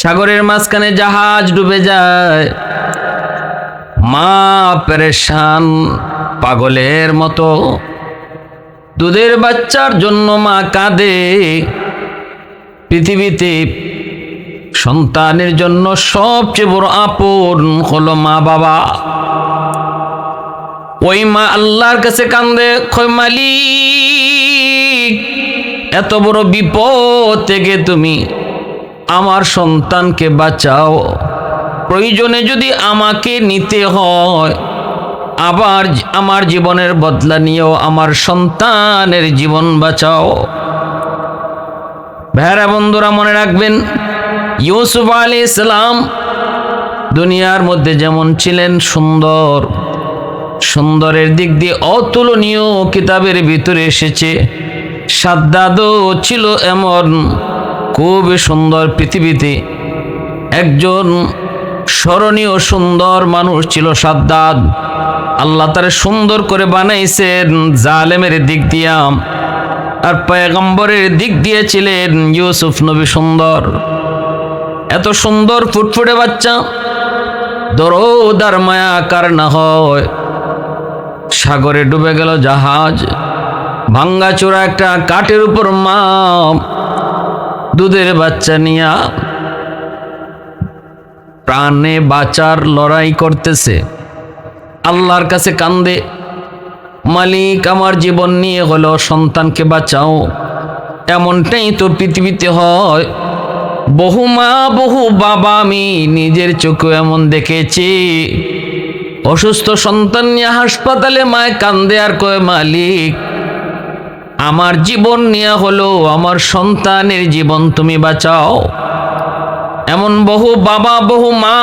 সাগরের মাঝখানে জাহাজ ডুবে যায়। মা পেরেশান পাগলের মতো, দুধের বাচ্চার জন্য মা কাঁদে। পৃথিবীতে সন্তানের জন্য সবচেয়ে বড় আপন হলো মা বাবা। ওই মা আল্লাহর কাছে কান্দে, কয় মালিক, এত বড় বিপদ থেকে তুমি আমার সন্তানকে বাঁচাও। প্রয়োজনে যদি আমাকে নিতে হয়, আবার আমার জীবনের বদলা নিয়েও আমার সন্তানের জীবন বাঁচাও। ভাইরা বন্ধুরা, মনে রাখবেন, ইউসুফ আলাইহিস সালাম দুনিয়ার মধ্যে যেমন ছিলেন সুন্দর, সুন্দরের দিক দিয়ে অতুলনীয় কিতাবের ভিতরে এসেছে, সাদ্দাদও ছিল এমন খুব সুন্দর। পৃথিবীতে একজন স্মরণীয় সুন্দর মানুষ ছিল সাদ্দাদ। আল্লাহ তারে সুন্দর করে বানাইছেন জালেমের দিক দিয়া, আর পয়গম্বরের দিক দিয়ে ছিলেন ইউসুফ নবী সুন্দর। এত সুন্দর ফুটফুটে বাচ্চা, দরদ আর মায়া কার না হয়। সাগরে ডুবে গেল জাহাজ, ভাঙ্গাচোরা একটা কাঠের উপর মা দুধের বাচ্চা নিয়া প্রাণে বাঁচার লড়াই করতেছে। আল্লাহর কাছে কান্দে, মালিক, আমার জীবন নিয়ে হলো সন্তানকে বাঁচাও। এমনটাই তো পৃথিবীতে হয়। বহু মা বহু বাবা আমি নিজের চোখে এমন দেখেছি, অসুস্থ সন্তান নিয়ে হাসপাতালে মায় কান্দে আর কয়, মালিক, আমার জীবন নিয়ে হলো আমার সন্তানের জীবন তুমি বাঁচাও। এমন বহু বাবা বহু মা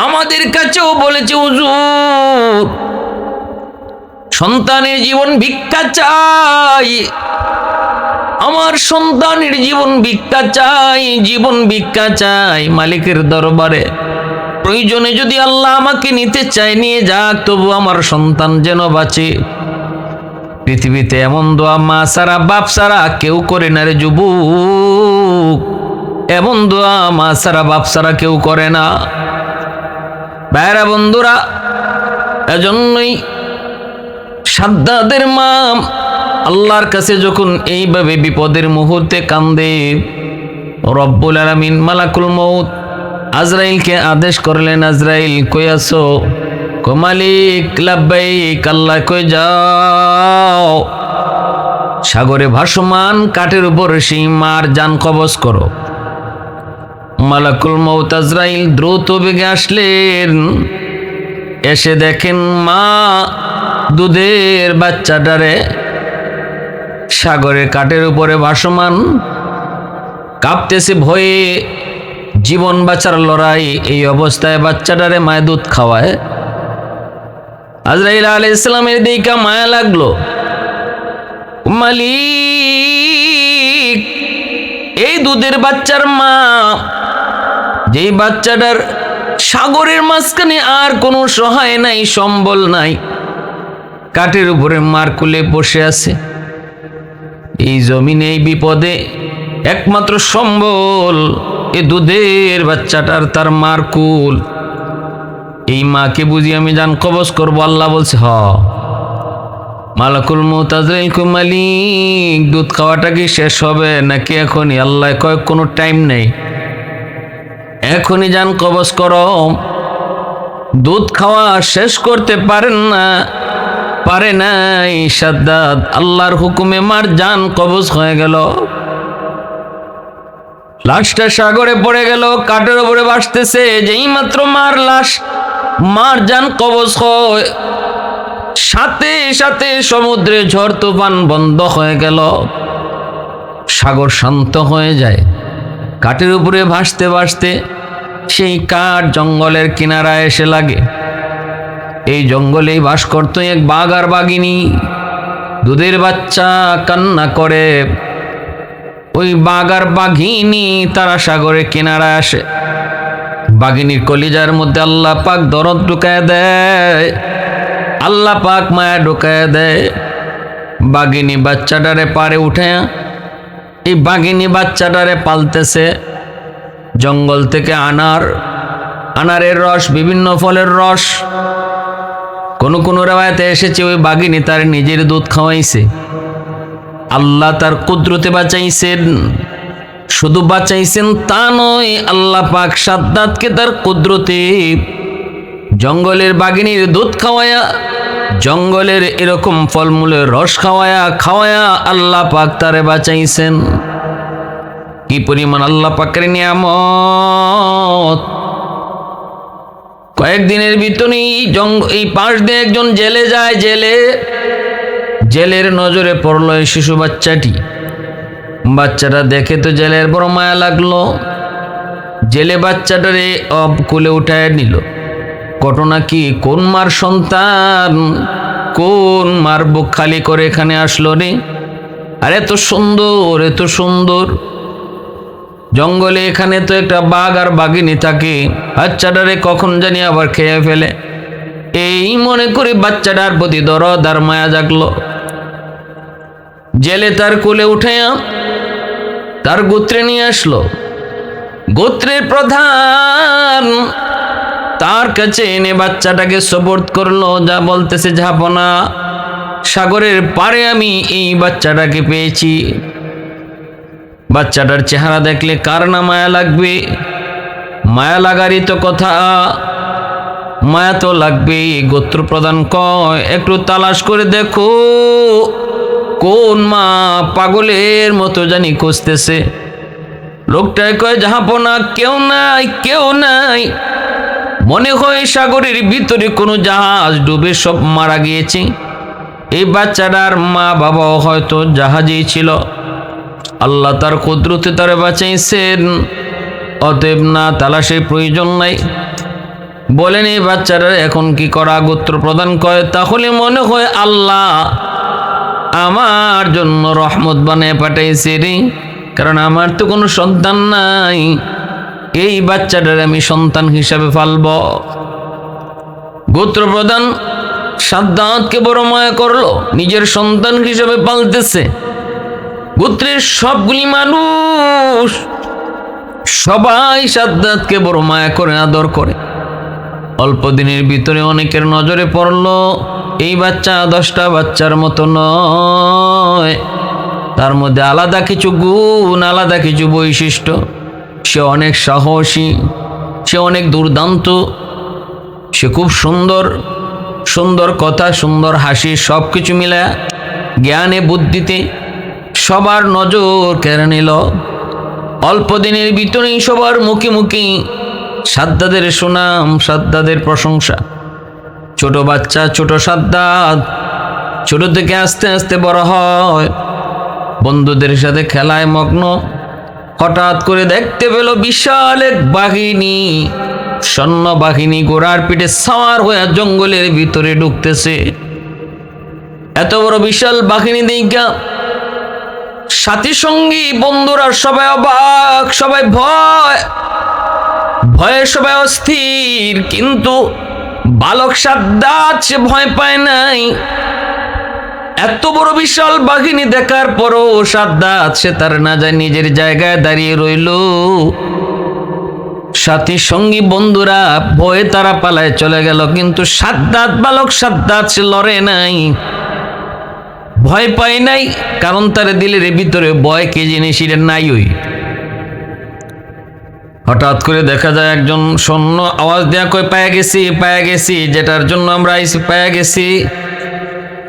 আমাদের কাছেও বলেছে, হুজুর, সন্তানের জীবন ভিক্ষা চাই, আমার সন্তানের জীবন ভিক্ষা চাই, জীবন ভিক্ষা চাই মালিকের দরবারে। প্রয়োজনে যদি আল্লাহ আমাকে নিতে চায় নিয়ে যাক, তবু আমার সন্তান যেন বাঁচে। পৃথিবীতে এমন দোয়া মা সারা বাপ সারা কেউ করে না রে যুবক, এমন দোয়া মা সারা বাপ সারা কেউ করে না। ভাইরা বন্ধুরা, এজন্যই সাদ্দাদের মা আল্লাহর কাছে যখন এইভাবে বিপদের মুহূর্তে কান্দে, রব্বুল আলামিন মালাকুল মউত আজরাইলকে আদেশ করলেন, আজরাইল কই আছো? কো মালিক লাব্বাইক, আল্লাহ কই যাও সাগরে ভাসমান কাঠের উপর সেই মার জান কবজ করো। মালাকুল মউত আজরাইল দ্রুত বেগে আসলেন, এসে দেখেন মা দুধের বাচ্চাটারে সাগরের কাঠের উপরে ভাসমান, কাঁপতেছে ভয়ে, জীবন বাঁচার লড়াই। এই অবস্থায় বাচ্চাটারে মায়ের দুধ খাওয়ায়। আজরাইল আলাইহিস সালামের দিকে মায়া লাগলো, মালিক, এই দুধের বাচ্চার মা, যেই বাচ্চাটার সাগরের মাঝখানে আর কোনো সহায় নাই, সম্বল নাই, কাঠের উপরে মার কুলে বসে আছে। এই জমিনে এই বিপদে একমাত্র সম্বল এ দুধের বাচ্চাটার, তার মার কুল। এই মাকে বুঝি আমি জান কবজ করবো? আল্লাহ বলছে, হ। মালাকুল মউত আজরাইল কয়, মালিক, দুধ খাওয়াটা কি শেষ হবে নাকি এখনই? আল্লাহ কয়, কোনো টাইম নেই, এখনই জান কবজ করো। দুধ খাওয়া শেষ করতে পারেন না, পারে নাই সাদ্দাদ, আল্লাহর হুকুমে মার জান কবজ হয়ে গেল। লাশটা সাগরে পড়ে গেল, কাঠের উপরে ভাসতেছে। যেই মাত্র মার লাশ, মার জান কবজ হয়, সাথে সাথে সমুদ্রে ঝড় তুফান বন্ধ হয়ে গেল, সাগর শান্ত হয়ে যায়। কাঠের উপরে ভাসতে ভাসতে সেই কাঠ জঙ্গলের কিনারায় এসে লাগে। এই জঙ্গলেই বাস করত এক বাঘ আর বাঘিনী। দুধের বাচ্চা কান্না করে। ওই বাঘ আর বাঘিনী তারা সাগরের কিনারায় আসে। বাঘিনীর কলিজার মধ্যে আল্লাহ পাক দরদ ঢুকায় দেয়, আল্লাহ পাক মায়া ঢুকায় দেয়। বাঘিনী বাচ্চাটারে পারে উঠে, এই বাঘিনী বাচ্চাটারে পালতেছে। জঙ্গল থেকে আনারের রস, বিভিন্ন ফলের রস। কোন কোন রাওয়ায়াতে এসেছে ওই বাঘিনী তার নিজের দুধ খাওয়াইছে। আল্লাহ তার কুদরতে বাঁচাইছেন। শুধু বাঁচাইছেন তা নয়, আল্লাহ পাক সাদ্দাতকে তার কুদরতে জঙ্গলের বাঘিনীর দুধ খাওয়ায়া, জঙ্গলের এরকম ফলমূলের রস খাওয়ায়া আল্লাহ পাক তারে বাঁচাইছেন। কি পরিমাণ আল্লাহ পাকের নিয়ামত! কয়েকদিনের ভিতরেই এই পাশ দিয়ে একজন জেলে যায়। জেলের নজরে পড়লো এই শিশু বাচ্চাটা দেখে তো জেলের বড় মায়া লাগলো। জেলে বাচ্চাটারে কোলে উঠায় নিল। ঘটনা কি? কোন মার সন্তান, কোন মার বুক খালি করে এখানে আসলো রে? আর এত সুন্দর জঙ্গলে, এখানে তো একটা বাঘ আর বাঘিনী থাকে, বাচ্চাটারে কখন জানি আবার খেয়ে ফেলে। এই মনে করে বাচ্চাটার প্রতি দরদ আর মায়া জাগলো। জেলে তার কোলে উঠাইয়া তার গোত্রে নিয়ে আসলো। গোত্রের প্রধান তার কাছে এনে বাচ্চাটাকে সুপুর্দ করলো। যা বলতেছে, ঝাপনা, সাগরের পারে আমি এই বাচ্চাটাকে পেয়েছি। বাচ্চাটার চেহারা দেখলে কার না মায়া লাগবে? মায়া লাগারই তো কথা, মায়া তো লাগবে। গোত্র প্রধান কয়, একটু তালাশ করে দেখো কোন মা পাগলের মতো জানি খুঁজতেছে। লোকটায় কয়, জাহাপনা, কেউ নাই। মনে হয় সাগরের ভিতরে কোনো জাহাজ ডুবে সব মারা গিয়েছে। এই বাচ্চাটার মা বাবাও হয়তো জাহাজেই ছিল। আল্লাহ তার কুদরতে তারে বাঁচাইছেন। অতএব না তালাশের প্রয়োজন নাই। বলেন এই বাচ্চাটার এখন কি করা? গোত্র প্রদান কয়, তাহলে মনে হয় আল্লাহ আমার জন্য রহমত বানিয়ে পাঠাইছে রে, কারণ আমার তো কোনো সন্তান নাই। এই বাচ্চাটার আমি সন্তান হিসাবে পালব। গোত্র প্রধান সাদ্দাতকে বড় মায়া করলো, নিজের সন্তান হিসাবে পালতেছে। গোত্রের সবগুলি মানুষ সবাই সাদ্দাতকে বড় মায়া করে, আদর করে। অল্প দিনের ভিতরে অনেকের নজরে পড়লো এই বাচ্চা 10টা বাচ্চার মতো নয়, তার মধ্যে আলাদা কিছু গুণ, আলাদা কিছু বৈশিষ্ট্য। সে অনেক সাহসী, সে অনেক দুর্দান্ত, সে খুব সুন্দর কথা, সুন্দর হাসি, সব কিছু মিলে জ্ঞানে বুদ্ধিতে সবার নজর কেড়ে নিল। অল্প দিনের ভিতরেই সবার মুখে মুখে সাদ্দাদের সুনাম, সাদ্দাদের প্রশংসা। ছোট বাচ্চা, ছোট সাদ্দাত, ছোট থেকে আস্তে আস্তে বড় হয়, বন্ধুদের সাথে খেলায় মগ্ন। হঠাৎ করে দেখতে পেল বিশাল এক বাহিনী, সৈন্য বাহিনী ঘোড়ার পিঠে সাওয়ার হয়ে জঙ্গলের ভিতরে ঢুকতেছে। এত বড় বিশাল বাহিনী দেখা সাথী সঙ্গী বন্ধুরা সবাই অবাক, সবাই ভয়ে সবাই অস্থির। কিন্তু বালক সাদ্দাত সে ভয় পায় নাই। এত বড় বিশাল বাহিনী দেখার পরও সাদ্দাত সে তার না যায় নিজের জায়গায় দাঁড়িয়ে রইল। সাথী সঙ্গী বন্ধুরা ভয়ে তারা পালায় চলে গেল, কিন্তু বালক সাদ্দাত সে লড়ে নাই, ভয় পায় নাই, কারণ তার দিলের ভিতরে ভয় কি জিনিস এটা নাই। হঠাৎ করে দেখা যায় একজন সৈন্য আওয়াজ দেয়া কয়, পায়ে গেছি, যেটার জন্য আমরা পায়ে গেছি।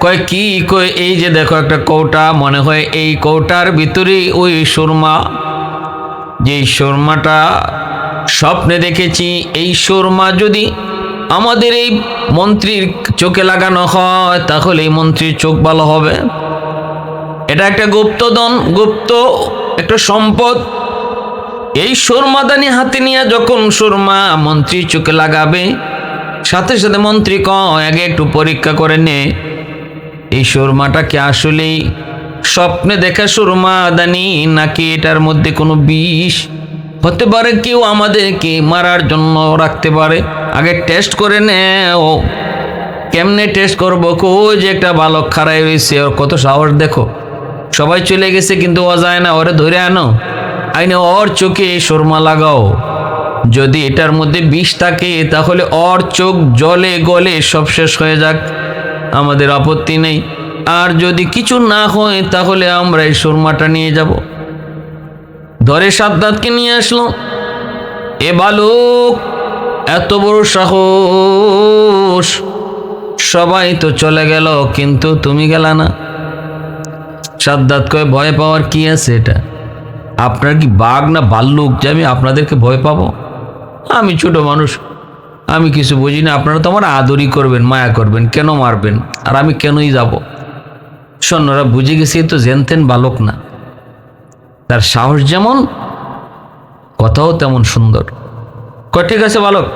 কয় কি? কয় এই যে দেখো একটা কৌটা, মনে হয় এই কৌটার ভিতরে ওই সুরমা, যেই সুরমাটা স্বপ্নে দেখেছি, এই সুরমা যদি আমাদের এই মন্ত্রীর চোখে লাগানো হয় তাহলে এই মন্ত্রীর চোখ ভালো হবে। এটা একটা গুপ্ত একটা সম্পদ। এই সুরমাদানি হাতে নিয়ে যখন সুরমা মন্ত্রীর চোখে লাগাবে, সাথে সাথে মন্ত্রী কয় আগে একটু পরীক্ষা করে নে এই সুরমাটা কি আসলেই স্বপ্নে দেখা সুরমাদানি নাকি এটার মধ্যে কোনো বিষ হতে পারে, কেউ আমাদেরকে মারার জন্য রাখতে পারে, আগে টেস্ট করে নেও। কেমনে টেস্ট করবো? কই যে একটা বালক খাড়াই রয়েছে, ওর কত সাহস দেখো, সবাই চলে গেছে কিন্তু ও যায় না, ওরে ধরে আনো। আইনে ওর চোখে সুরমা লাগাও, যদি এটার মধ্যে বিষ থাকে তাহলে ওর চোখ জলে গলে সব শেষ হয়ে যাক, আমাদের আপত্তি নেই। আর যদি কিছু না হয় তাহলে আমরা এই সুরমাটা নিয়ে যাব। ধরে সাদ্দাতকে নিয়ে আসলো। এ বালক, এত বড় সাহস! সবাই তো চলে গেল কিন্তু তুমি গেলা না। সাদ্দাত কয়, ভয় পাওয়ার কি আছে? এটা আপনার কি বাঘ না ভাল্লুক যে আমি আপনাদেরকে ভয় পাবো? আমি ছোট মানুষ, আমি কিছু বুঝি না। আপনারা তো আমার আদরই করবেন, মায়া করবেন, কেন মারবেন? আর আমি কেনই যাব? সৈন্যরা বুঝে গেছে তো জেনতেন বালক না, তার সাহস যেমন কথাও তেমন সুন্দর। কয় ঠিক আছে বালক,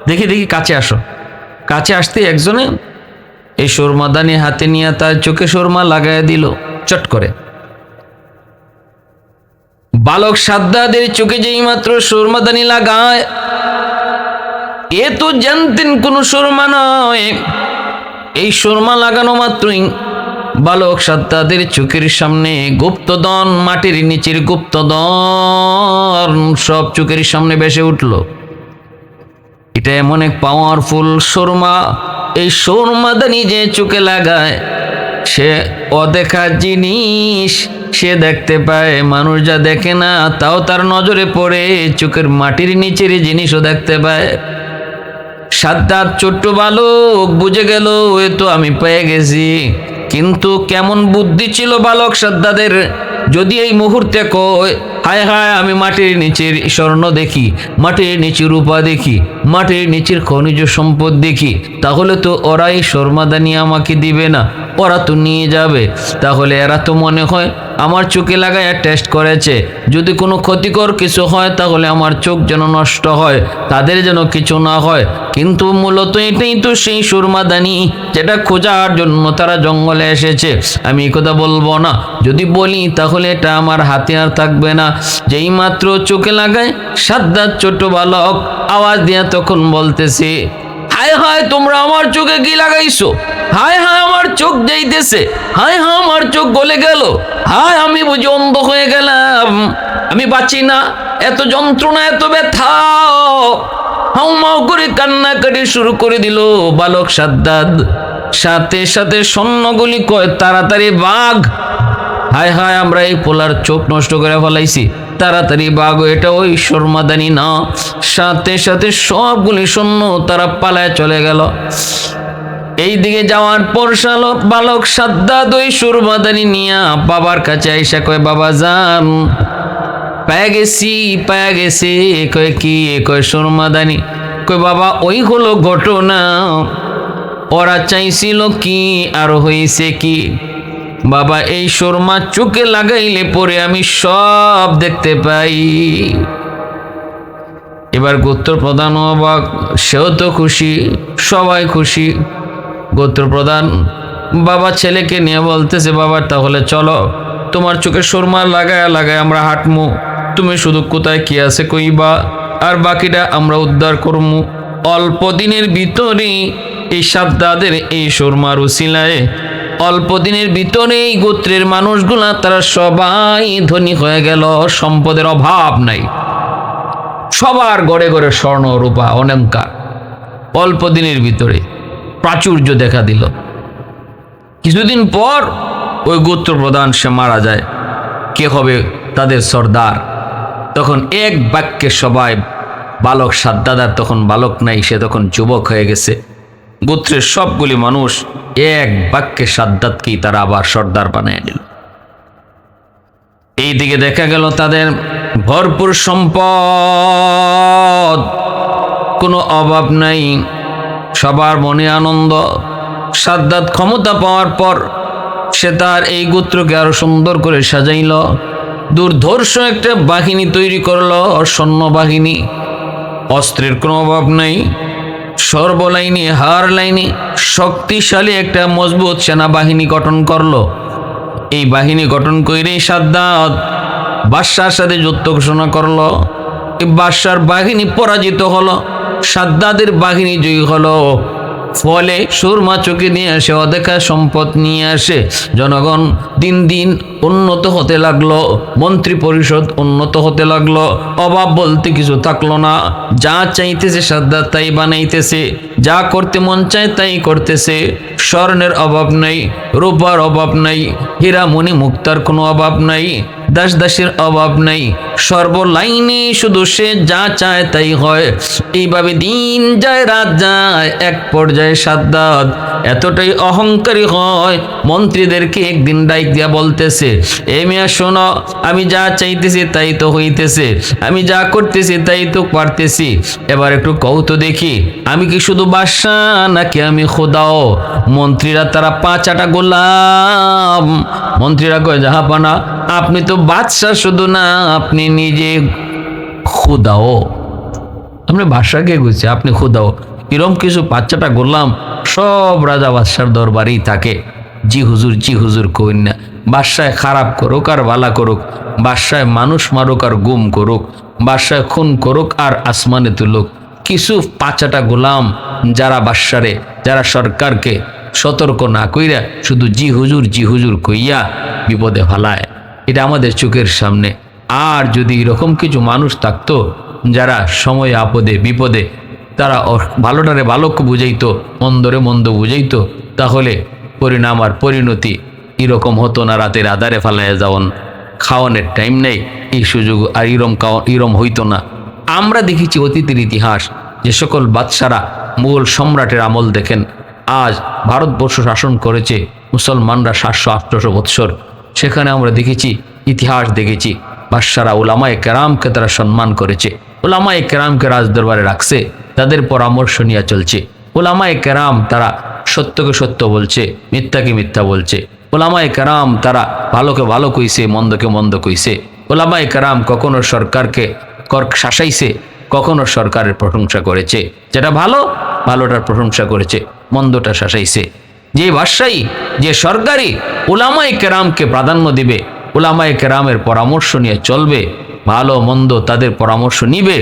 দেখি দেখি কাছে আসো। কাছে আসতে একজনে এই সুরমাদানি হাতে নিয়ে তার চোখে সুরমা লাগাইয়া দিল চট করে। বালক সাদ্দাদের চোখে যেই মাত্র সুরমাদানি লাগায়, এ তো জানতেন কোন সুরমা নয়। এই সুরমা লাগানো মাত্রই বালক সাদ্দাদের চোখের সামনে গুপ্তধন, মাটির নিচের গুপ্তধন সব চোখের সামনে ভেসে উঠল। এটা এমন এক পাওয়ারফুল সুরমা, এই সুরমাদানি যে চোখে লাগায় সে অদেখা জিনিস সে দেখতে পায়। মানুষ যা দেখে না তাও তার নজরে পড়ে, চোখের মাটির নিচের জিনিসও দেখতে পায়। সাদ্দাত ছোট্ট বালক বুঝে গেল এ তো আমি পেয়ে গেছি। কিন্তু কেমন বুদ্ধি ছিল বালক সাদ্দাদের! যদি এই মুহূর্তে কয় হায় হায় আমি মাটির নিচের স্বর্ণ দেখি, মাটির নিচের রূপা দেখি, মাটির নিচের খনিজ সম্পদ দেখি, তাহলে তো ওরা এই সুরমাদানি আমাকে দিবে না, ওরা তো নিয়ে যাবে। তাহলে এরা তো মনে হয় আমার চোখে লাগায় টেস্ট করেছে, যদি কোনো ক্ষতিকর কিছু হয় তাহলে আমার চোখ যেন নষ্ট হয়, তাদের যেন কিছু না হয়। কিন্তু মূলত এটাই তো সেই সুরমাদানি যেটা খোঁজার জন্য তারা জঙ্গলে এসেছে। আমি এই কথা বলবো না, যদি বলি তাহলে এটা আমার হাতে আর থাকবে না। যেই মাত্র চোখে লাগায় সাদ্দাত ছোট বালক আওয়াজ দিয়া তখন বলতেছে, হায় হায় তোমরা আমার চোখে কি লাগাইছো? হায় হায় আমার চোখ যাইতেছে, হায় হায় আমার চোখ গলে গেল, হায় আমি বুঝি অন্ধ হয়ে গেলাম, আমি বাঁচি না, এত যন্ত্রণা, এত ব্যথা। হাউমাউ করে কান্নাকাটি শুরু করে দিল বালক সাদ্দাত। সাথে সাথে সৈন্যগুলি কয়, তাড়াতাড়ি বাঘ! হায় হায় আমরা এই পোলার চোখ নষ্ট করে ফেলাইছি, তাড়াতাড়ি বাঘ! এটা ওই সুরমাদানি না। সাথে সাথে সবগুলি সৈন্য তারা পালায় চলে গেল। এই দিকে যাওয়ার পর বালক সাদ্দাত ওই সুরমাদানি নিয়া বাবার কাছে আইসা কয়, বাবা যান, পেয়ে গেছি, পেয়ে গেছি। কয় কি? কয় সুরমাদানি। কয় বাবা ওই হলো ঘটনা, ওরা চাইছিল কি আর হয়েছে কি? বাবা এই সুরমা চোখে লাগাইলে পরে আমি সব দেখতে পাই। এবার গোত্রপ্রধান অবাক, সেও তো খুশি, সবাই খুশি। গোত্রপ্রধান বাবা ছেলেকে নিয়ে বলতেছে, বাবা তাহলে চলো, তোমার চোখে সুরমা লাগায় লাগায় আমরা হাঁটমু, তুমি শুধু কোথায় কি আছে কইবা, আর বাকিটা আমরা উদ্ধার করমু। অল্প দিনের ভিতরেই এই সাদ্দাদের এই সুরমার উসিলায় অল্প দিনের ভিতরেই গোত্রের মানুষগুলা তারা সবাই ধনী হয়ে গেল, সম্পদের অভাব নাই, সবার ঘরে ঘরে স্বর্ণ রূপা অলংকার। অল্প দিনের ভিতরে প্রাচুর্য দেখা দিল। কিছুদিন পর ওই গোত্র প্রধান সে মারা যায়। কে হবে তাদের সর্দার? তখন এক বাক্যে সবাই, বালক সাদ্দাদার তখন বালক নাই, সে তখন যুবক হয়ে গেছে। গোত্রের সবগুলি মানুষ এক বাক্যে সাদ্দাতকেই তারা আবার সর্দার বানিয়ে দিল। এই দিকে দেখা গেল তাদের ভরপুর সম্পদ, কোনো অভাব নাই, সবার মনে আনন্দ। সাদ্দাত ক্ষমতা পাওয়ার পর সে তার এই গোত্রকে আরো সুন্দর করে সাজাইল, দুর্ধর্ষ একটা বাহিনী তৈরি করলো, সৈন্য বাহিনী। অস্ত্রের কোনো অভাব নাই, সর্বলাইনে হার লাইনে শক্তিশালী একটা মজবুত সেনাবাহিনী গঠন করলো। এই বাহিনী গঠন করে সাদ্দাত বাদশার সাথে যুদ্ধ ঘোষণা করলো। এই বাদশার বাহিনী পরাজিত হলো, সাদ্দাদের বাহিনী জয়ী হলো। ফলে সুরমা চোখে নিয়ে আসে, অদেখা সম্পদ নিয়ে আসে। জনগণ দিন দিন উন্নত হতে লাগলো, মন্ত্রী পরিষদ উন্নত হতে লাগলো, অভাব বলতে কিছু থাকলো না। যা চাইতেছে সাদ্দাত তাই বানাইতেছে, যা করতে মন চায় তাই করতেছে। স্বর্ণের অভাব নাই, রূপার অভাব নাই, হীরামণি মুক্তার কোনো অভাব নাই, দাস দাসের অভাব নাই, সর্বলাইনে শুধু সে যা চায় তাই হয়। এইভাবে দিন যায় রাত যায়, এক পর্যায়ে সাদ্দাত এতটাই অহংকারী হয়, মন্ত্রীদেরকে একদিন ডাইক দিয়া বলতেছে, এ মিয়া শোনো, আমি যা চাইতেছি তাই তো হইতেছে, আমি যা করতেছি তাই তো পারতেছি, এবার একটু কও তো দেখি আমি কি শুধু বাদশা নাকি আমি খোদাও? মন্ত্রীরা তারা পাঁচাটা গোলাম। মন্ত্রীরা কয়, জাহাপানা আপনি তো বাদশা শুধু না, আপনি নিজে খোদাও। আপনি বাদশাকে গুছে, আপনি খোদাও। এরম কিছু বাচ্চাটা গোলাম সব রাজা বাদশার দরবারেই থাকে। জি হুজুর কইন না। বাদশায় খারাপ করুক আর ভালা করুক, বাদশায় মানুষ মারুক আর গুম করুক, বাদশায় খুন করুক আর আসমানে তুলুক, কিছু পাঁচাটা গোলাম যারা বাদশারে, যারা সরকারকে সতর্ক না কইরা শুধু জি হুজুর কইয়া বিপদে ফালায়। এটা আমাদের চোখের সামনে। আর যদি এরকম কিছু মানুষ থাকতো যারা সময় আপদে বিপদে তারা ভালোটারে ভালো বুঝাইতো, মন্দরে মন্দ বুঝাইতো, তাহলে পরিণাম আর পরিণতি এরকম হতো না। রাতের আধারে ফালাইয়া যাওয়ান, খাওয়ানোর টাইম নেই, এই সুযোগ আর ইরম হইতো না। আমরা দেখেছি অতীতের ইতিহাস, যে সকল বাদশারা মুঘল সম্রাটের আমল দেখেন, আজ ভারতবর্ষ শাসন করেছে মুসলমানরা 700-800 বৎসর। সেখানে আমরা দেখেছি, ইতিহাস দেখেছি, বাদশারা উলামায়ে কেরামকে তারা সম্মান করেছে, উলামায়ে কেরামকে রাজদরবারে রাখছে, তাদের পরামর্শ নিয়ে চলছে। উলামায়ে কেরাম তারা সত্যকে সত্য বলছে, মিথ্যাকে মিথ্যা বলছে। উলামায়ে কেরাম তারা ভালোকে ভালো কইছে, মন্দকে মন্দ কইছে। উলামায়ে কেরাম কখনো সরকারকে শাসাইছে, কখনো সরকারের প্রশংসা করেছে, যেটা ভালো ভালোটার প্রশংসা করেছে, মন্দটা শাসাইছে। যে বাদশাহী, যে সরকারি উলামায়ে কেরামকে প্রাধান্য দিবে, উলামায়ে কেরামের পরামর্শ নিয়ে চলবে, ভালো মন্দ তাদের পরামর্শ নিবে,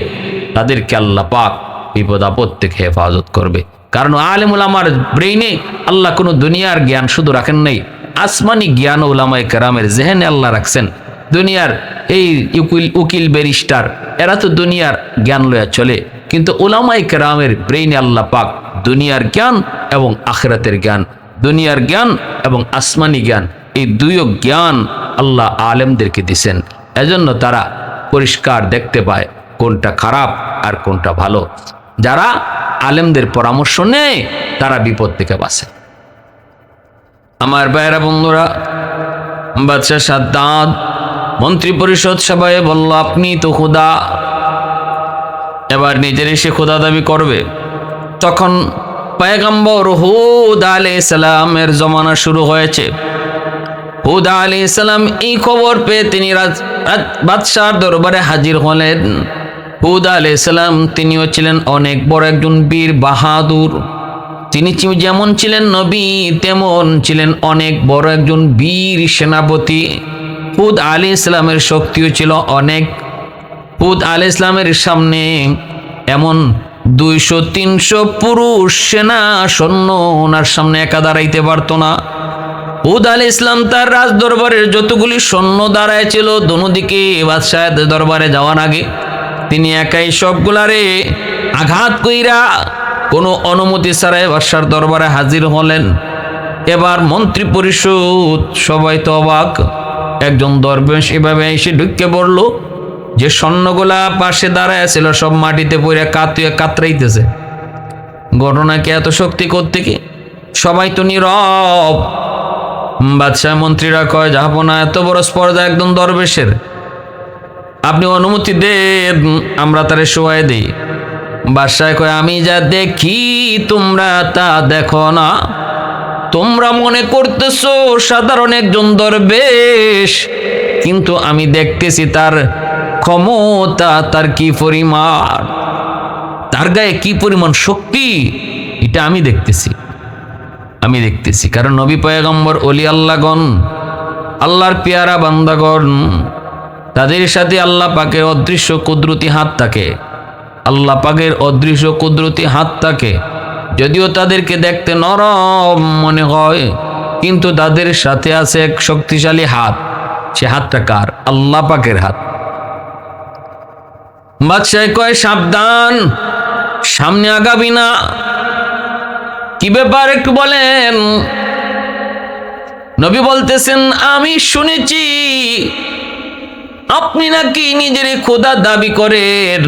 তাদেরকে আল্লাহ পাক বিপদ আপদ থেকে হেফাজত করবে। কারণ আলেম উলামার ব্রেইনে আল্লাহ কোনো দুনিয়ার জ্ঞান শুধু রাখেন নাই, আসমানি জ্ঞান উলামায়ে কেরামের জেহেনে আল্লাহ রাখছেন। দুনিয়ার এই উকিল ব্যারিস্টার এরা তো দুনিয়ার জ্ঞান লয়া চলে, কিন্তু উলামায়ে কেরামের ব্রেইনে আল্লাহ পাক দুনিয়ার জ্ঞান এবং আখিরাতের জ্ঞান, দুনিয়ার জ্ঞান এবং আসমানি জ্ঞান, এই দুইও জ্ঞান আল্লাহ আলেমদেরকে দিছেন। এজন্য তারা পরিষ্কার দেখতে পায় কোনটা খারাপ আর কোনটা ভালো। যারা আলেমদের পরামর্শ নেয় তারা বিপদ থেকে বাঁচে। আমার ভাইয়েরা বন্ধুরা, বাদশাহ সাদ্দাত মন্ত্রী পরিষদ সবাই বলল, আপনি তো খোদা। এবার নিজের এসে খোদা দাবি করবে। তখন পয়গম্বর হুদ আলাইহিস সালামের জমানা শুরু হয়েছে। হুদ আলাইহিস সালাম এই খবর পেয়ে তিনি বাদশার দরবারে হাজির হলেন। হুদ আলাইহিস সালাম তিনিও ছিলেন অনেক বড় একজন বীর বাহাদুর। তিনি যেমন ছিলেন নবী, তেমন ছিলেন অনেক বড় একজন বীর সেনাপতি। হুদ আলাইহিস সালামের শক্তিও ছিল অনেক। হুদ আলাইহিস সালামের সামনে এমন 200-300 পুরুষ সেনা সৈন্য ওনার সামনে একা দাঁড়াইতে পারতো না। হুদ আলাইহিস সালাম তার রাজ দরবারের যতগুলি সৈন্য দাঁড়ায় ছিল দোনোদিকে বাদশাহের দরবারে যাওয়ার আগে তিনি একাই সবগুলারে আঘাত কইরা কোনো অনুমতি ছাড়াই বাদশার দরবারে হাজির হলেন। এবার মন্ত্রী পরিষদ সবাই তো অবাক। একজন দরবেশ এভাবে এসে ঢুকে পড়ল, যে সৈন্যগুলা পাশে দাঁড়ায় ছিল সব মাটিতে পড়ে কাতরাইতেছে। ঘটনা কি এত শক্তি কোত্থেকে? সবাই তো নীরব। বাদশাহ মন্ত্রীরা কয়, জাহাপনা এত বড় স্পর্ধা একদম দরবেশের, আপনি অনুমতি দেন আমরা তারে শোয়াই দেই। বাদশাহ কয়, আমি যা দেখি তোমরা তা দেখো না। তোমরা মনে করতেছো সাধারণ একজন দরবেশ, কিন্তু আমি দেখতেছি তার ক্ষমতা, তার কি পরিমাণ, তার গায়ে কি পরিমাণ শক্তি, এটা আমি দেখতেছি। কারণ নবী পয়গম্বর ওলি আল্লাহগণ, আল্লাহর পেয়ারা বান্দাগণ, তাদের সাথে আল্লাহ পাকের অদৃশ্য কুদরতি হাত থাকে। আল্লাহ পাকের অদৃশ্য কুদরতি হাত থাকে। যদিও তাদেরকে দেখতে নরম মনে হয়, কিন্তু তাদের সাথে আছে এক শক্তিশালী হাত। সে হাতটা কার? আল্লাহ পাকের হাত। বাদশাহ কয় সাবধান, সামনে আগাবি না। কি ব্যাপার একটু বলেন। নবী বলতেছেন, আমি শুনেছি আপনি নাকি নিজের খোদা দাবি করেন।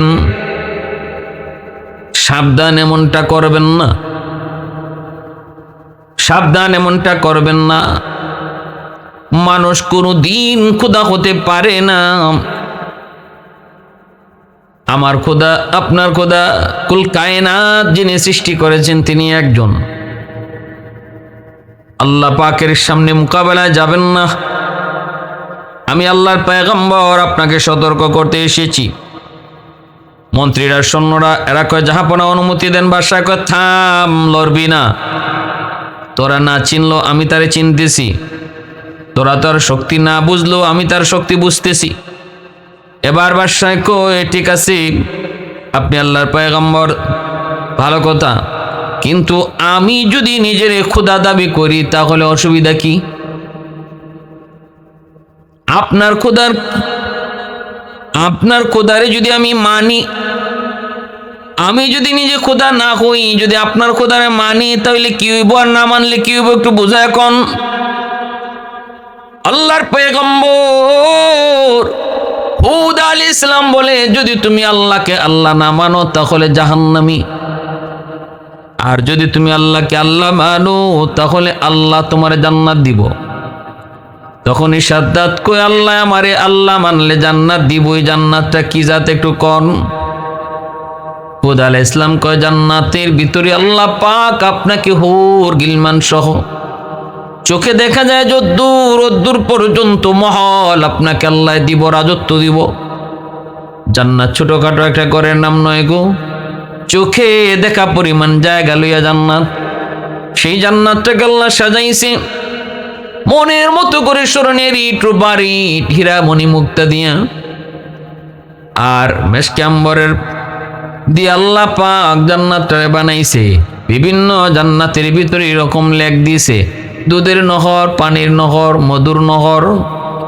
সাবধান, এমনটা করবেন না, সাবধান, এমনটা করবেন না। মানুষ কোনদিন খোদা হতে পারে না। আমার খোদা, আপনার খোদা, কুল কায়নাত যিনি সৃষ্টি করেছেন তিনি একজন। আল্লাহ পাকের সামনে মোকাবেলায় যাবেন না। আমি আল্লাহর পয়গম্বর, আপনাকে সতর্ক করতে এসেছি। মন্ত্রীরা, সৈন্যরা, এরা কয় জাহাপনা অনুমতি দেন। বাদশাহ কয় থাম, লড়বি না। তোরা না চিনলো আমি তারে চিনতেছি, তোরা তার শক্তি না বুঝলো আমি তার শক্তি বুঝতেছি। এবার বাদশাহ কয় ঠিক আছে, আপনি আল্লাহর পয়গম্বর, ভালো কথা, কিন্তু আমি যদি নিজের খোদা দাবি করি তাহলে অসুবিধা কি? আপনার খোদারে যদি আমি মানি, আমি যদি নিজে খোদা না হই, যদি আপনার খোদারে মানি তাহলে কি হইব, আর না মানলে কি হইব একটু বোঝা এখন। আল্লাহর পয়গম্বর হুদ আলাইহিস সালাম বলে, যদি তুমি আল্লাহকে আল্লাহ না মানো তাহলে জাহান্নামী, আর যদি তুমি আল্লাহকে আল্লাহ মানো তাহলে আল্লাহ তোমার জান্নাত দিব। তখনই সাদ্দাত কই, আল্লাহ আমারে আল্লাহ মানলে জান্নাত দিব, ওই জান্নাতটা কি জাত একটু কন। হুদ আলাইহিস সালাম কয়, জান্নাতের ভিতরে আল্লাহ পাক আপনাকে হুর গিলমান সহ চোখে দেখা যায় যদ্দূর পর্যন্ত মহল আপনাকে আল্লাহ দিব, রাজত্ব দিব। জান্নাত ছোটখাটো একটা ঘরের নাম নয় গো, চোখে দেখা পরিমাণ জায়গা লইয়া জান্নাত। সেই জান্নাতটাকে আল্লাহ সাজাইছে মনের মতো করে, স্মরণের ইট বাড়ি, হীরা মণি মুক্তা দিয়া, আর মেশকে আম্বরের দিয়ে আল্লাহ পাক জান্নাতটারে বানাইছে। বিভিন্ন জান্নাতের ভিতরে এরকম লেখ দিয়েছে, দুধের নহর, পানির নহর, মধুর নহর,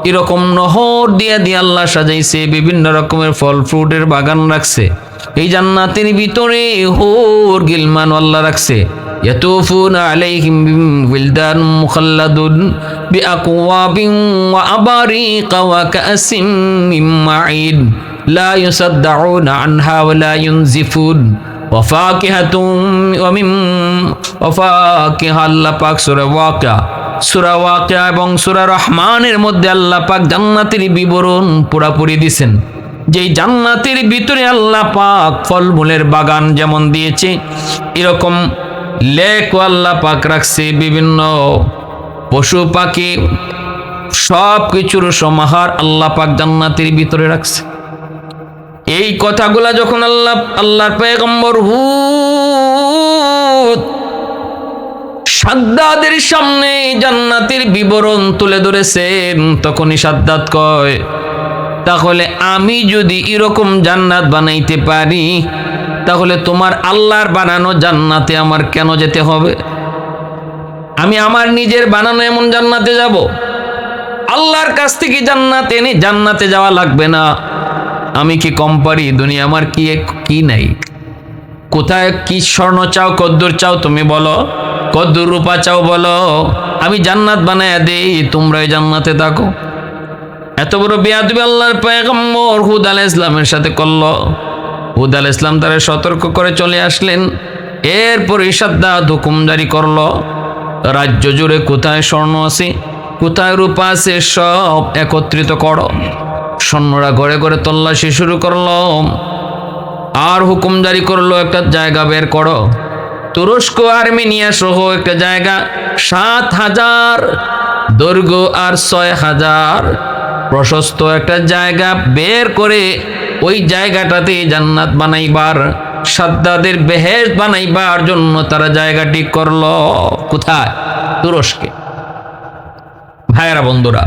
এরকম নহর দিয়া দিয়ে আল্লাহ সাজাইছে। বিভিন্ন রকমের ফল ফ্রুটের বাগান রাখছে। এই জান্নাতের ভিতরে হুর গিলমান আল্লাহ রাখছে। ইয়াতুফুনা আলাইহিম বিলদান মুখাল্লাদুন বিআকওয়াবিন ওয়া আবারিকা ওয়া কাসিম মিন মাঈন লা ইউসাদ্দাউনা আনহা ওয়া লা ইউনজিফুন ওয়া ফাকিহাতুম ওয়া ফাকিহা। আল্লাহ পাক সূরা ওয়াকিয়া এবং সূরা রহমানের মধ্যে আল্লাহ পাক জান্নাতের বিবরণ পুরাপুরি দিয়েছেন। যেই জান্নাতের ভিতরে আল্লাহ পাক ফলমূলের বাগান যেমন দিয়েছে, এরকম লেক আল্লাহ পাক রাখছে। বিভিন্ন পশু পাখি সব কিছুর সমাহার আল্লাহ পাক জান্নাতের ভিতরে রাখছে। এই কথাগুলা যখন আল্লাহর পয়গম্বর হুদ সাদ্দাদের সামনে জান্নাতের বিবরণ তুলে ধরেছেন, তখনই সাদ্দাত কয়, তাহলে আমি যদি এরকম জান্নাত বানাইতে পারি তাহলে তোমার আল্লাহর বানানো জান্নাতে আমার কেন যেতে হবে? আমি আমার নিজের বানানো এমন জান্নাতে যাব? আল্লাহর কাছ থেকে জান্নাত এনে জান্নাতে যাওয়া লাগবে না। আমি কি কম পারি? দুনিয়া আমার কি নাই? কোথায় কি স্বর্ণ চাও, কদ্দুর চাও তুমি বলো, কদ্দুর রূপা চাও বলো, আমি জান্নাত বানায়া দেই, তোমরা এই জান্নাতে থাকো। এত বড় বেয়াদবি আল্লাহর পয়গম্বর হুদ আলাইহিস সালামের সাথে করলো। হুদ আলাইহিস সালাম তারা সতর্ক করে চলে আসলেন। এরপর সাদ্দাত হুকুম জারি করলো, রাজ্য জুড়ে কোথায় স্বর্ণ আছে, কোথায় রূপা আছে, সব একত্রিত করো। সৈন্যরা ঘরে ঘরে তল্লাশি শুরু করলো, আর হুকুম জারি করলো একটা জায়গা বের করো। তুরস্ক, আর্মেনিয়া সহ একটা জায়গা, ৭,০০০ দৈর্ঘ্য আর ৬,০০০ প্রশস্ত একটা জায়গা বের করে ওই জায়গাটাতে জান্নাত বানাইবার, সাদ্দাদের বেহেশত বানাইবার জন্য তারা জায়গা ঠিক করলো। কোথায়? তুরস্কে। ভাইয়েরা, বন্ধুরা,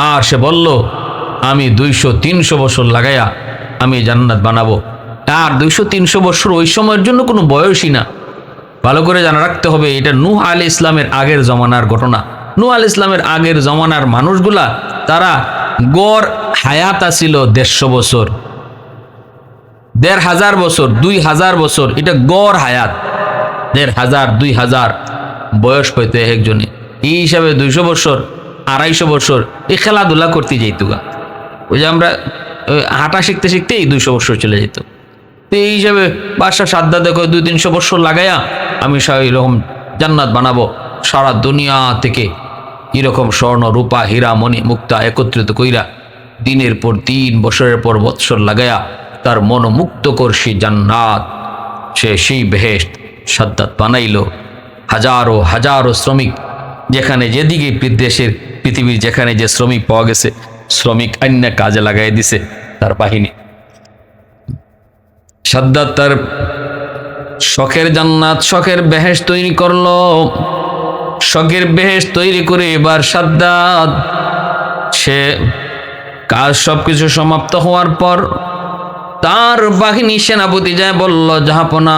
আর সে বলল আমি ২০০-৩০০ বছর লাগাইয়া আমি জান্নাত বানাবো। আর ২০০-৩০০ বছর ওই সময়ের জন্য কোনো বয়সই না। ভালো করে জানা রাখতে হবে, এটা নূহ আলাইহিস সালামের আগের জমানার ঘটনা। নূহ আলাইহিস সালামের আগের জমানার মানুষগুলা তারা গড় হায়াত আছিল 150 বছর, 1500 বছর, 2000 বছর, এটা গড় হায়াত। 1500 2000 বয়স পাইতে একজনে, এই হিসাবে 200 বছর 250 বছর এই খেলাধুলা করতে যাইতো গা। ওই যে আমরা হাঁটা শিখতে শিখতেই 200 বছর চলে যেত। তো এই হিসাবে বাদশা সাদ্দাত দেখো 200-300 বছর লাগাইয়া আমি এরকম জান্নাত বানাবো, সারা দুনিয়া থেকে এরকম স্বর্ণ রূপা হীরা মণি মুক্তা একত্রিত কইরা দিনের পর দিন বছরের পর বৎসর লাগাইয়া তার মনোমুক্ত করছি জান্নাত, সেই বেহেশত সাদ্দাত বানাইল। হাজারো হাজারো শ্রমিক, যেখানে যেদিকে দেশের পৃথিবীর যেখানে যে শ্রমিক পাওয়া গেছে, শ্রমিক অন্য কাজে লাগাই দিছে তার বাহিনী। সাদ্দাত তার শখের জান্নাত, শখের বেহেশত তৈরি করলো। শখের বেহেশত তৈরি করে এবার সাদ্দাত সে কাজ সবকিছু সমাপ্ত হওয়ার পর তার বাহিনী সেনাপতি যায় বলল, জাহাপনা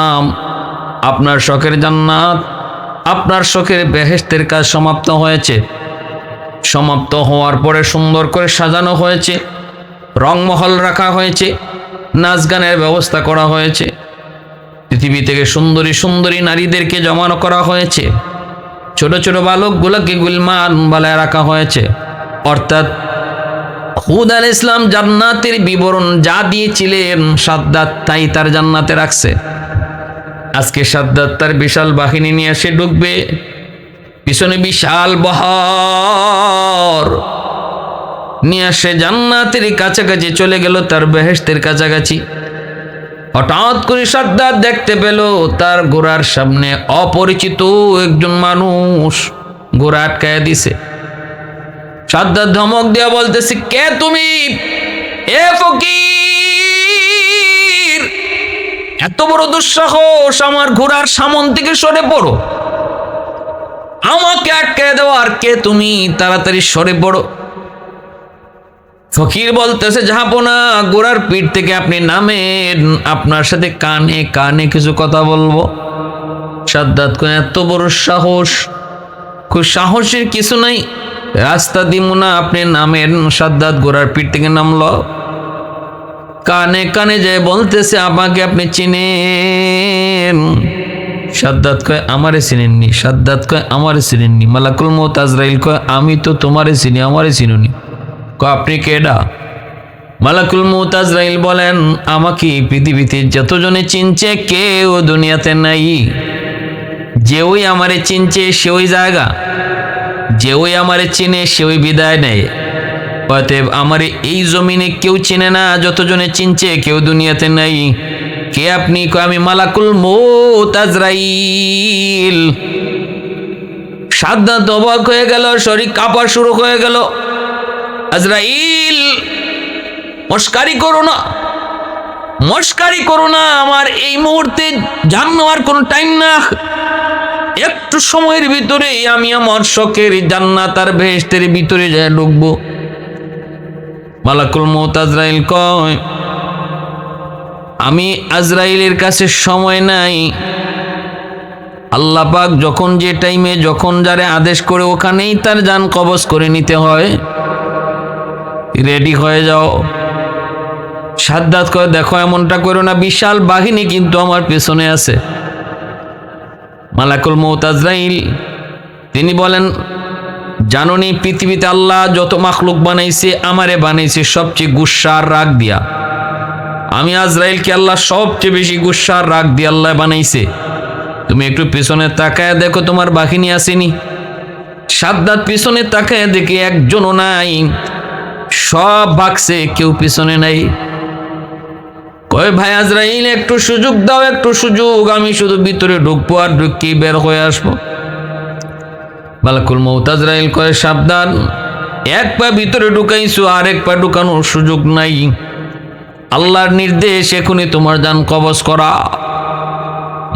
আপনার শখের জান্নাত, আপনার শখের বেহেশতের কাজ সমাপ্ত হয়েছে। সমাপ্ত হওয়ার পরে সুন্দর করে সাজানো হয়েছে, রংমহল রাখা হয়েছে, নাচ গানের ব্যবস্থা করা হয়েছে, পৃথিবী থেকে সুন্দরী সুন্দরী নারীদেরকে জমানো করা হয়েছে, ছোট ছোট বালকগুলোকে গুলমান বালায় রাখা হয়েছে। অর্থাৎ হুদ আলাইহিস সালাম জান্নাতের বিবরণ যা দিয়েছিলেন সাদ্দাত তাই তার জান্নাতে রাখছে। আজকে সাদ্দাত তার বিশাল বাহিনী নিয়ে এসে ঢুকবে, পিছনে বিশাল বহর নিয়ে আসে জান্নাতের কাছাকাছি চলে গেল, তার বেহেশতের কাছাকাছি। হঠাৎ করে সাদ্দাত দেখতে পেল তার ঘোড়ার সামনে অপরিচিত একজন মানুষ ঘোড়া আটকায় দিছে। সাদ্দাত ধমক দিয়া বলতেছে, কে তুমি? এ ফকির, এত বড় দুঃসাহস, আমার ঘোড়ার সামন থেকে সরে পড়ো, আমাকে আটকায় দেওয়া, আর কে তুমি? তাড়াতাড়ি সরে পড়ো। ফকির বলতেছে, জাহাপনা ঘোড়ার পিঠ থেকে আপনি নামেন, আপনার সাথে কানে কানে কিছু কথা বলবো। সাদ্দাত কয়, এত বড় সাহস? খুব সাহসের কিছু নাই, রাস্তা দিব না, আপনি নামেন। সাদ্দাত ঘোড়ার পিঠ থেকে নামলো, কানে কানে যায় বলতেছে, আমাকে আপনি চিনেন? সাদ্দাত কয়, আমারে চিনেননি। সাদ্দাত কয়, আমারে চিনেননি? মালাকুল মউত আজরাইল কয়, আমি তো তোমারে চিনি, আমারে চিনুনি। কয়, আপনি কেডা? মালাকুল মউত আজরাইল বলেন, আমাকে পৃথিবীতে যতজনে চিনছে কেউ দুনিয়াতে নাই। যে ওই আমারে চিনছে সে ওই জায়গা, যে ওই আমারে চিনে সে ওই বিদায় নেয়। অতএব আমারে এই জমিনে কেউ চিনে না, যতজনে চিনছে কেউ দুনিয়াতে নাই। কে আপনি? কয়, আমি মালাকুল মউত আজরাইল। সাদ্দাত অবাক হয়ে গেল, শরীর কাঁপা শুরু হয়ে গেল। আজরাইল, মস্কারি করো না, মস্কারি করো না, আমার এই মুহূর্তে জান নেওয়ার কোনো টাইম না। একটু সময়ের ভিতরে আমি আমার শখের জান্নাত আর বেহেশতের ভিতরে যায় ঢুকবো। মালাকুল মউত আজরাইল কয়, আমি আজরাইলের কাছে সময় নাই। আল্লাহ পাক যখন যে টাইমে যখন যারে আদেশ করে ওখানেই তার জান কবজ করে নিতে হয়। রেডি হয়ে যাও। সাদ্দাত কয়, দেখো এমনটা করো না, বিশাল বাহিনী কিন্তু আমার পেছনে আছে। মালাকুল মউত আজরাইল তিনি বলেন, জাননি পৃথিবীতে আল্লাহ যত মাখলুক বানাইছে আমারে বানাইছে সবচেয়ে গুসা আর রাগ দিয়া। আমি আজরাইলকে আল্লাহ সবচেয়ে বেশি গুসা আর রাগ দিয়ে আল্লাহ বানাইছে। তুমি একটু পিছনে তাকায় দেখো তোমার বাহিনী আসেনি। সাদ্দাত পিছনে তাকায় দেখে একজনও নাই, সব ভাগছে, কেউ পিছনে নাই। কয়, ভাই আজরাইল একটু সুযোগ দাও, একটু সুযোগ, আমি শুধু ভিতরে ঢুকবো আর ঢুকি বের হয়ে আসবো। মালাকুল মউত আজরাইল কয়, সাবধান, এক পা ভিতরে ঢুকাইছো, আর এক পা ঢুকানোর সুযোগ নাই। আল্লাহর নির্দেশ এখনই তোমার জান কবজ করা।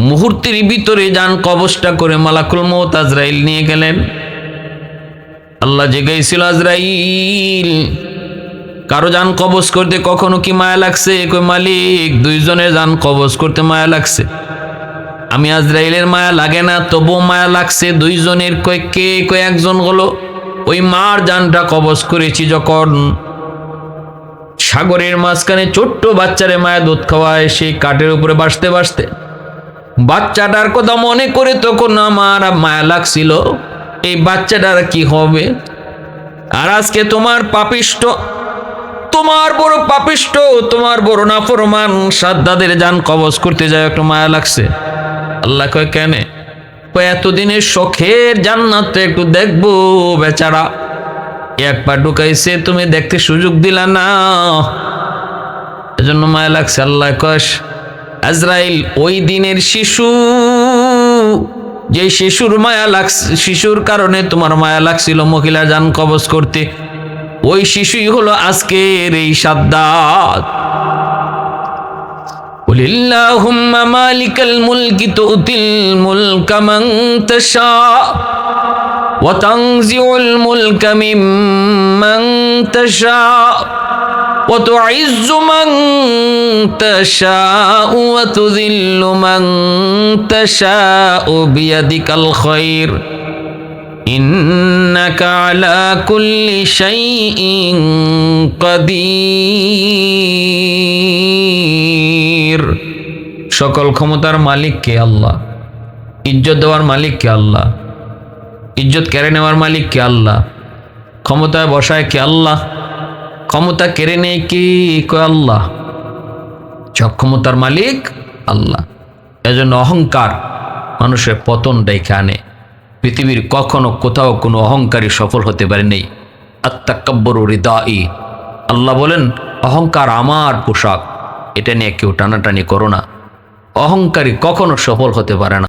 মুহূর্তের ভিতরে জান কবজটা করে মালাকুল মউত আজরাইল নিয়ে গেলেন। আল্লাহ জিজ্ঞাসিল, আজরাইল কারো জান কবজ করতে কখনো কি মায়া লাগছে? কই, মালিক দুইজনের জান কবজ করতে মায়া লাগছে। আমি আজরাইলের মায়া লাগে না, তবুও মায়া লাগছে। দুইজনের একজন হলো ওই মার জানটা কবজ করেছি যখন সাগরের মাঝখানে ছোট্ট বাচ্চারে মায়া দুধ খাওয়ায়, সেই কাঠের উপরে বাসতে বাসতে বাচ্চাটার কথা মনে করে তখন আমার মায়া লাগছিল এই বাচ্চাটার কি হবে। আর আজকে তোমার পাপিষ্ট, তোমার বড় পাপিষ্ট, তোমার বড় নাফরমান সাদ্দাদের জান কবজ করতে যায়, একটু মায়া লাগছে। আল্লাহ কয় কেন? এতদিনের শখের জান্নাত একটু দেখবো, বেচারা এক পা ঢুকাইছে, তুমি দেখতে সুযোগ দিলা না, এজন্য মায়া লাগছে। আল্লাহ কয় আজরাইল ওই দিনের শিশু, যে শিশুর মায়া লাগছে, শিশুর কারণে তোমার মায়া লাগছিল মহিলা জান কবজ করতে, ওই শিশুই হলো আজকের এই সাদ্দাত। কুলিল্লাহুম্মা মালিকাল মুলকি তুতিল মুলকা মান তাশা ওয়া তানজিউল মুলকা মিম্মান তাশা ওয়া তুইজ্জু মান তাশা ওয়া তুযিল্লু মান তাশা বিয়াদিকাল খায়র ইন্নাকা আলা কুল্লি শাইইন কাদির। সকল ক্ষমতার মালিক কে? আল্লাহ। ইজ্জত দেওয়ার মালিক কে? আল্লাহ। ইজ্জত কেড়ে নেওয়ার মালিক কে? আল্লাহ। ক্ষমতায় বসায় কে? আল্লাহ। ক্ষমতা কেড়ে নেয় কি? কয় আল্লাহ। সব ক্ষমতার মালিক আল্লাহ। এজন্য অহংকার মানুষের পতন ডেকে আনে। পৃথিবীর কখনো কোথাও কোনো অহংকারী সফল হতে পারে নেই। আত্তাকাব্বুরু রিদাই, আল্লাহ বলেন অহংকার আমার পোশাক, এটা নিয়ে কেউ টানাটানি করো না। অহংকারী কখনো সফল হতে পারে না।